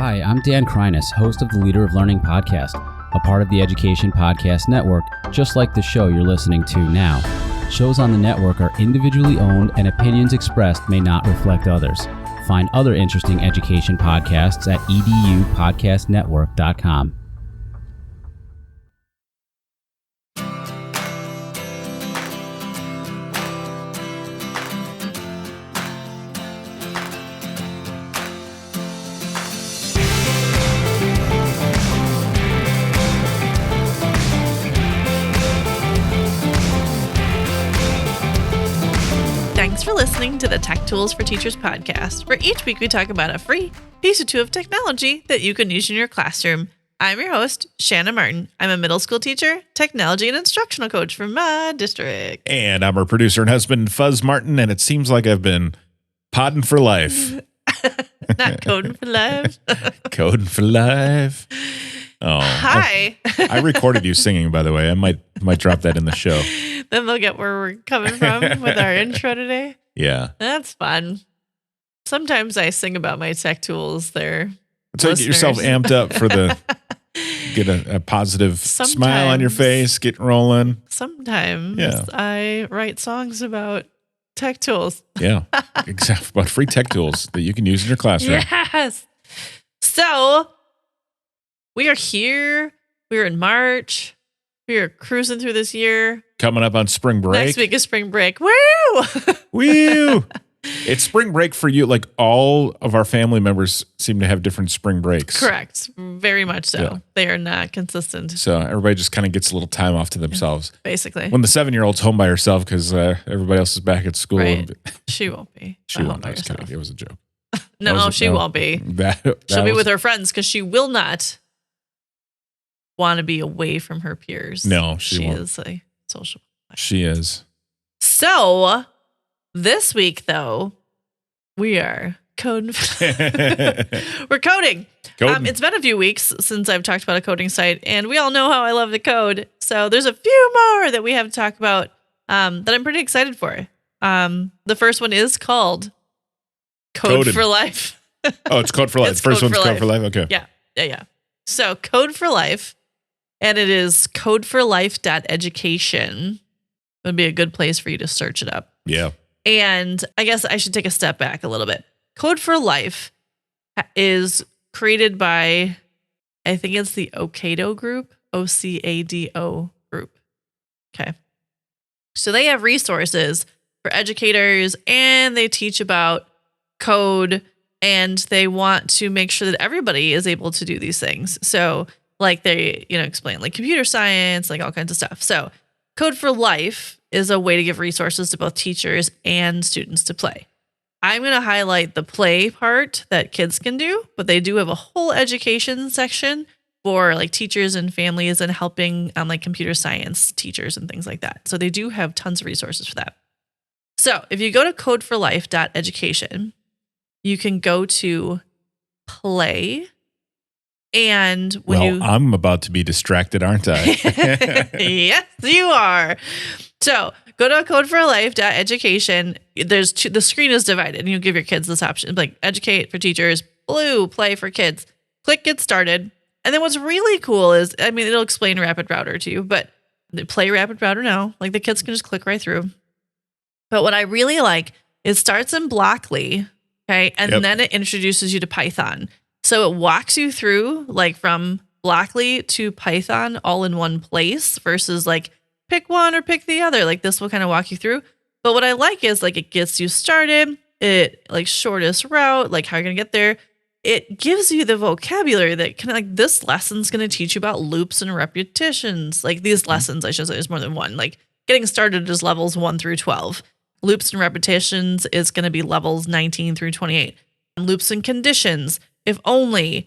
Hi, I'm Dan Kreiness, host of the Leader of Learning podcast, a part of the Education Podcast Network, just like the show you're listening to now. Shows on the network are individually owned and opinions expressed may not reflect others. Find other interesting education podcasts at edupodcastnetwork.com. Thanks for listening to the Tech Tools for Teachers podcast, where each week we talk about a free piece or two of technology that you can use in your classroom. I'm your host, Shanna Martin. I'm a middle school teacher, technology, and instructional coach from my district. And I'm our producer and husband, Fuzz Martin, and it seems like I've been podding for life. Not coding for life. Coding for life. Oh, Hi. I recorded you singing, by the way. I might drop that in the show. Then they'll get where we're coming from with our intro today. Yeah. That's fun. Sometimes I sing about my tech tools there. So get yourself amped up for get a positive smile on your face, get rolling. Sometimes I write songs about tech tools. Yeah. Exactly. About free tech tools that you can use in your classroom. Yes. So we are here. We're in March. We are cruising through this year. Coming up on spring break. Next week is spring break. Woo! Woo! It's spring break for you. Like all of our family members seem to have different spring breaks. Correct. Very much so. Yeah. They are not consistent. So everybody just kind of gets a little time off to themselves. Basically. When the 7-year-old's home by herself because everybody else is back at school. Right. She won't be. She won't. I was kidding. It was a joke. No, she won't be. She'll be with her friends because she will not want to be away from her peers. No, she won't. She is a social. She is. So this week, though, we are coding. We're coding. It's been a few weeks since I've talked about a coding site, and we all know how I love to code. So there's a few more that we have to talk about that I'm pretty excited for. The first one is called Code for Life. Oh, it's Code for Life. First one's Code for Life. Okay. Yeah. So Code for Life, and it is codeforlife.education. Would be a good place for you to search it up. Yeah. And I guess I should take a step back a little bit. Code for Life is created by, I think it's the Ocado group, OCADO group. Okay. So they have resources for educators and they teach about code and they want to make sure that everybody is able to do these things. So like they, explain like computer science, like all kinds of stuff. So Code for Life is a way to give resources to both teachers and students to play. I'm going to highlight the play part that kids can do, but they do have a whole education section for like teachers and families and helping like computer science teachers and things like that. So they do have tons of resources for that. So if you go to codeforlife.education, you can go to play. And when I'm about to be distracted, aren't I? Yes, you are. So go to codeforlife.education. The screen is divided and you give your kids this option, like educate for teachers, blue, play for kids. Click get started. And then what's really cool is, it'll explain Rapid Router to you, but play Rapid Router now. Like the kids can just click right through. But what I really like, it starts in Blockly, okay? And then it introduces you to Python. So it walks you through like from Blockly to Python all in one place versus like pick one or pick the other. Like this will kind of walk you through. But what I like is like it gets you started. It like shortest route, like how you're going to get there. It gives you the vocabulary that kind of like this lesson's going to teach you about loops and repetitions. Like these lessons, I should say, there's more than one. Like getting started is levels 1 through 12. Loops and repetitions is going to be levels 19 through 28. Loops and conditions, if only,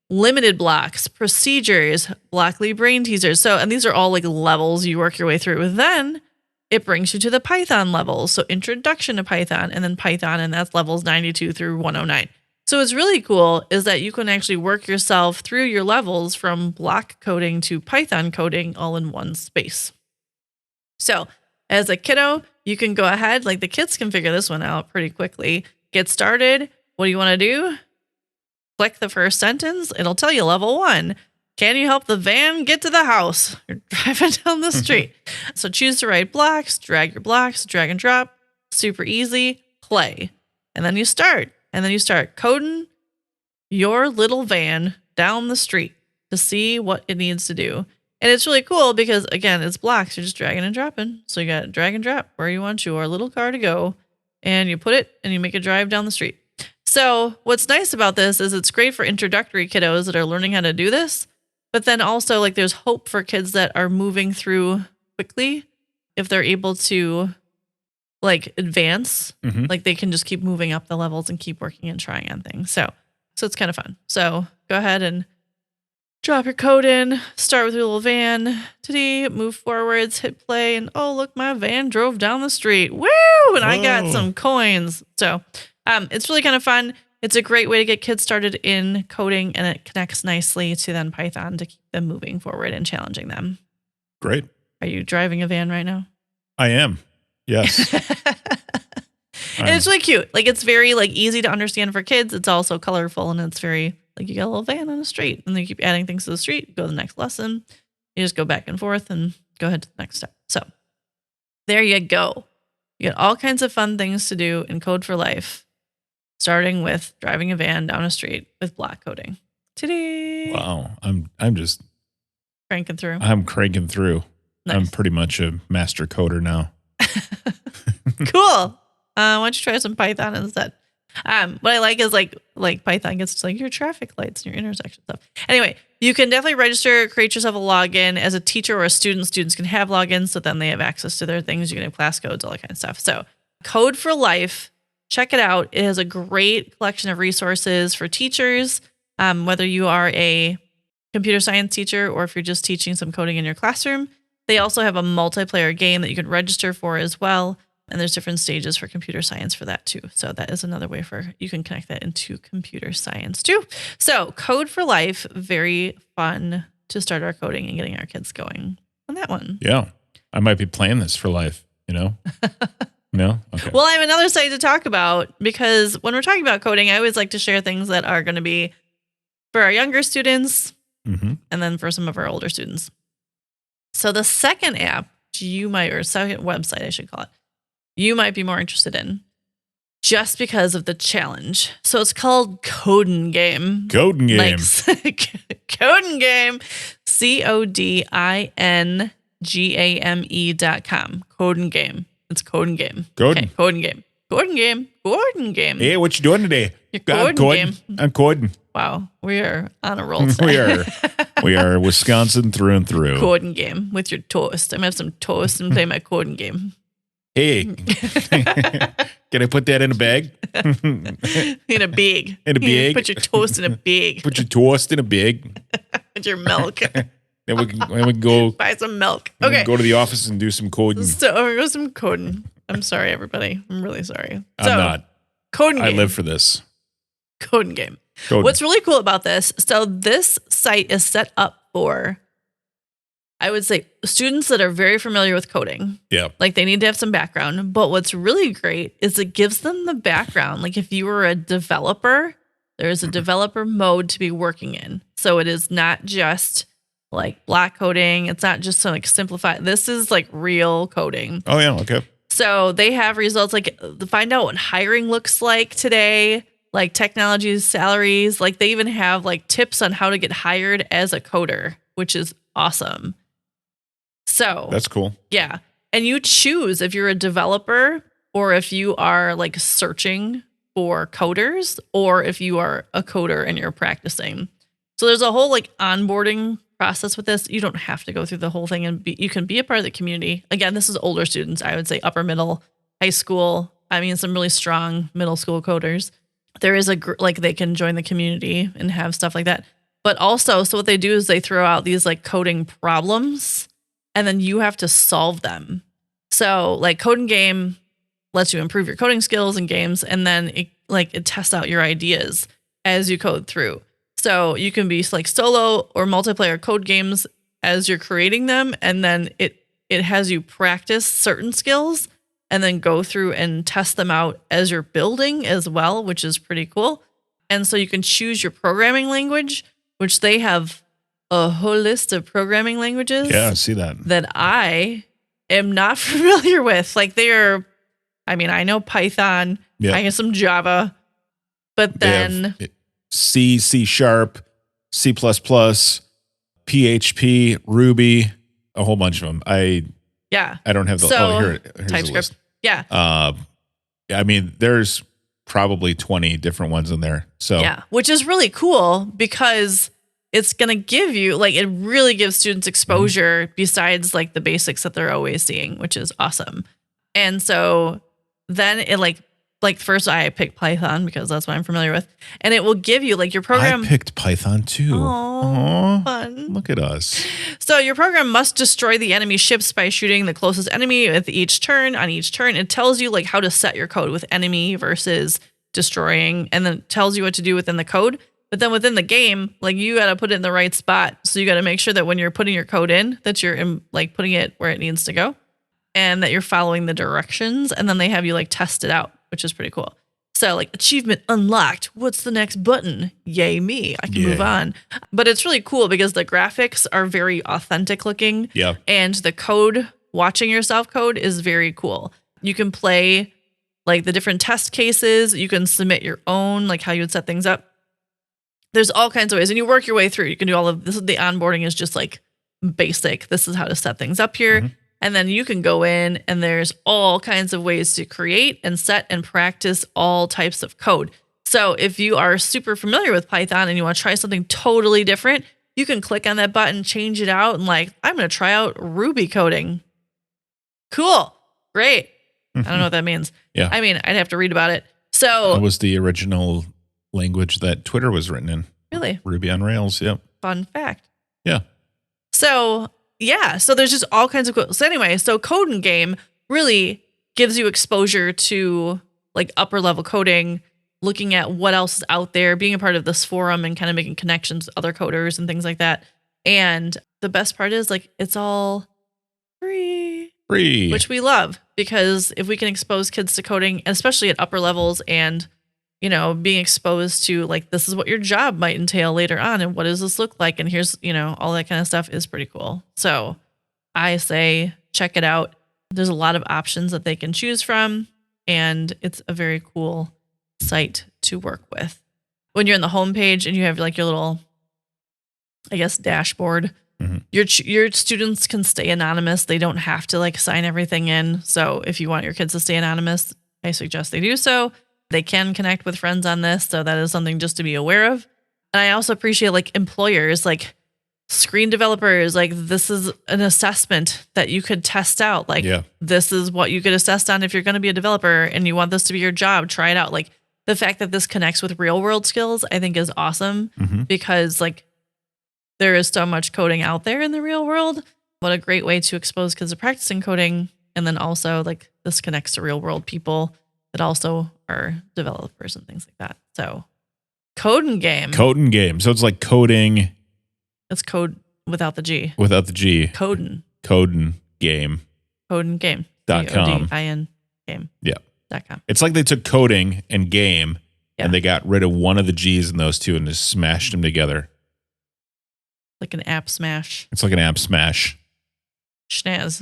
limited blocks, procedures, Blockly brain teasers. So, and these are all like levels you work your way through. Then it brings you to the Python levels. So introduction to Python and then Python, and that's levels 92 through 109. So what's really cool is that you can actually work yourself through your levels from block coding to Python coding all in one space. So as a kiddo, you can go ahead, like the kids can figure this one out pretty quickly. Get started. What do you want to do? click the first sentence, it'll tell you level 1. Can you help the van get to the house? You're driving down the street. So choose the right blocks, drag your blocks, drag and drop. Super easy. Play. And then you start. And then you start coding your little van down the street to see what it needs to do. And it's really cool because, again, it's blocks. You're just dragging and dropping. So you got to drag and drop where you want your little car to go. And you put it and you make it drive down the street. So what's nice about this is it's great for introductory kiddos that are learning how to do this. But then also, like, there's hope for kids that are moving through quickly if they're able to, like, advance. Like, they can just keep moving up the levels and keep working and trying on things. So it's kind of fun. So go ahead and drop your code in, start with your little van. Today, move forwards, hit play, and oh, look, my van drove down the street. Woo! And I got some coins. So it's really kind of fun. It's a great way to get kids started in coding, and it connects nicely to then Python to keep them moving forward and challenging them. Great. Are you driving a van right now? I am. Yes. And it's really cute. Like, it's very, like, easy to understand for kids. It's also colorful, and it's very, like, you got a little van on the street, and then you keep adding things to the street, go to the next lesson. You just go back and forth and go ahead to the next step. So there you go. You got all kinds of fun things to do in Code for Life, starting with driving a van down a street with block coding. Ta-da! Wow. I'm just Cranking through. I'm cranking through. Nice. I'm pretty much a master coder now. Cool. Why don't you try some Python instead? What I like is like Python gets to, like, your traffic lights and your intersection stuff. Anyway, you can definitely register, create yourself a login. As a teacher or a student, students can have logins, so then they have access to their things. You can have class codes, all that kind of stuff. So Code for Life, check it out. It has a great collection of resources for teachers, whether you are a computer science teacher or if you're just teaching some coding in your classroom. They also have a multiplayer game that you can register for as well. And there's different stages for computer science for that too. So that is another way you can connect that into computer science too. So Code for Life, very fun to start our coding and getting our kids going on that one. Yeah. I might be playing this for life, you know? No? Okay. Well, I have another site to talk about because when we're talking about coding, I always like to share things that are going to be for our younger students and then for some of our older students. So the second app or second website, I should call it, you might be more interested in just because of the challenge. So it's called CodinGame. CodinGame. Like, CodinGame. CodinGame.com. CodinGame. It's CodinGame. Okay, CodinGame. CodinGame. Hey, what you doing today? You're coding. I'm coding. Wow, we are on a roll today. We are Wisconsin through and through. CodinGame with your toast. I'm going to have some toast and play my CodinGame. Hey, can I put that in a bag? In a bag. In a bag? Put your toast in a bag. Put your toast in a bag. With your milk. Then we can go buy some milk. Okay. Go to the office and do some coding. So we're going to some coding. I'm sorry, everybody. I'm really sorry. I'm not. CodinGame. I live for this. CodinGame. What's really cool about this? So this site is set up for, I would say, students that are very familiar with coding. Yeah. Like, they need to have some background. But what's really great is it gives them the background. Like, if you were a developer, there's a developer mode to be working in. So it is not just like block coding. It's not just like simplified. This is like real coding. Oh, yeah. Okay. So they have results like find out what hiring looks like today, like technology salaries. Like, they even have like tips on how to get hired as a coder, which is awesome. So that's cool. Yeah. And you choose if you're a developer or if you are like searching for coders or if you are a coder and you're practicing. So there's a whole like onboarding process with this. You don't have to go through the whole thing, and you can be a part of the community. Again, this is older students. I would say upper middle, high school. I mean, some really strong middle school coders. There is like they can join the community and have stuff like that. But also, so what they do is they throw out these like coding problems and then you have to solve them. So like CodinGame lets you improve your coding skills in games, and then it tests out your ideas as you code through. So you can be like solo or multiplayer code games as you're creating them, and then it has you practice certain skills and then go through and test them out as you're building as well, which is pretty cool. And so you can choose your programming language, which they have a whole list of programming languages. Yeah, I see that. That I am not familiar with. Like I know Python, I have some Java, but then C, C#, C++, PHP, Ruby, a whole bunch of them. I don't have the here's TypeScript. the list. Yeah. I mean, there's probably 20 different ones in there. So which is really cool because it's going to give you it really gives students exposure besides the basics that they're always seeing, which is awesome. And so then it first I picked Python because that's what I'm familiar with, and it will give you your program. I picked Python too. Oh, fun. Look at us. So your program must destroy the enemy ships by shooting the closest enemy with each turn. On each turn, it tells you how to set your code with enemy versus destroying, and then it tells you what to do within the code. But then within the game, you got to put it in the right spot. So you got to make sure that when you're putting your code in, that you're putting it where it needs to go, and that you're following the directions. And then they have you test it out, which is pretty cool. So achievement unlocked. What's the next button? Yay me. I can move on. But it's really cool because the graphics are very authentic looking. Yeah. And the code, watching yourself code is very cool. You can play the different test cases. You can submit your own, how you would set things up. There's all kinds of ways, and you work your way through. You can do all of this. The onboarding is just basic. This is how to set things up here. And then you can go in, and there's all kinds of ways to create and set and practice all types of code. So if you are super familiar with Python and you want to try something totally different, you can click on that button, change it out, and I'm going to try out Ruby coding. Cool. Great. I don't know what that means. Yeah. I mean, I'd have to read about it. So that was the original language that Twitter was written in. Really? Ruby on Rails. Yep. Fun fact. Yeah. So there's just all kinds of cool. So anyway, so CodinGame really gives you exposure to upper level coding, looking at what else is out there, being a part of this forum and kind of making connections with other coders and things like that. And the best part is it's all free, which we love, because if we can expose kids to coding, especially at upper levels, and being exposed to this is what your job might entail later on, and what does this look like, and here's all that kind of stuff is pretty cool. So I say check it out. There's a lot of options that they can choose from, and it's a very cool site to work with. When you're in the homepage and you have your little, dashboard, your students can stay anonymous. They don't have to sign everything in. So if you want your kids to stay anonymous, I suggest they do so. They can connect with friends on this, so that is something just to be aware of. And I also appreciate employers, screen developers, this is an assessment that you could test out. This is what you get assessed on if you're going to be a developer and you want this to be your job. Try it out. The fact that this connects with real world skills, I think is awesome, because there is so much coding out there in the real world. What a great way to expose kids to practicing coding. And then also this connects to real world people that also are developers and things like that. So CodinGame. So it's coding. It's code without the G. Without the G. CodinGame. CodinGame.com. CodinGame. Yeah. .com. It's they took coding and game and they got rid of one of the G's in those two and just smashed them together. Like an app smash. It's like an app smash. Schnaz.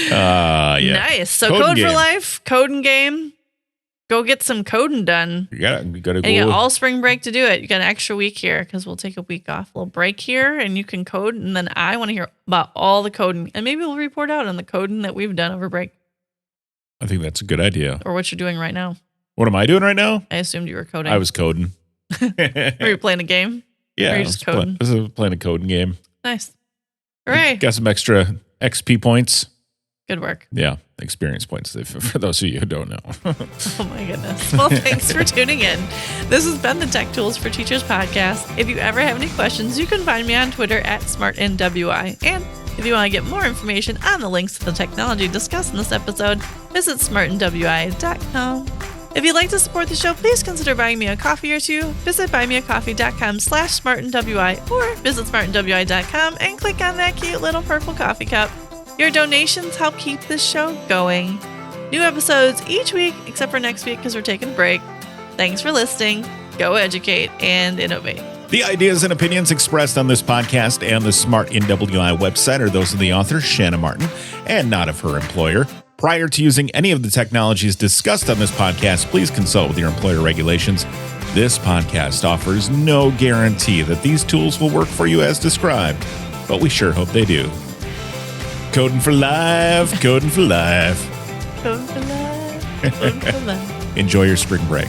Yeah. Nice. So Code for Life, CodinGame. Go get some coding done. You gotta and you get all spring break to do it. You got an extra week here because we'll take a week off, a little break here, and you can code. And then I want to hear about all the coding, and maybe we'll report out on the coding that we've done over break. I think that's a good idea. Or what you're doing right now. What am I doing right now? I assumed you were coding. I was coding. Were you playing a game? Yeah, I was playing a coding game. Nice. Hooray. Got some extra XP points. Good work. Yeah, experience points for those of you who don't know. Oh my goodness. Well, thanks for tuning in. This has been the Tech Tools for Teachers podcast. If you ever have any questions, you can find me on Twitter at SmartNWI. And if you want to get more information on the links to the technology discussed in this episode, visit smartandwi.com. If you'd like to support the show, please consider buying me a coffee or two. Visit buymeacoffee.com/smartandwi or visit smartandwi.com and click on that cute little purple coffee cup. Your donations help keep this show going. New episodes each week, except for next week because we're taking a break. Thanks for listening. Go educate and innovate. The ideas and opinions expressed on this podcast and the Smart NWI website are those of the author, Shanna Martin, and not of her employer. Prior to using any of the technologies discussed on this podcast, please consult with your employer regulations. This podcast offers no guarantee that these tools will work for you as described, but we sure hope they do. Coding for life, coding for life. Coding for life, coding for life. Enjoy your spring break.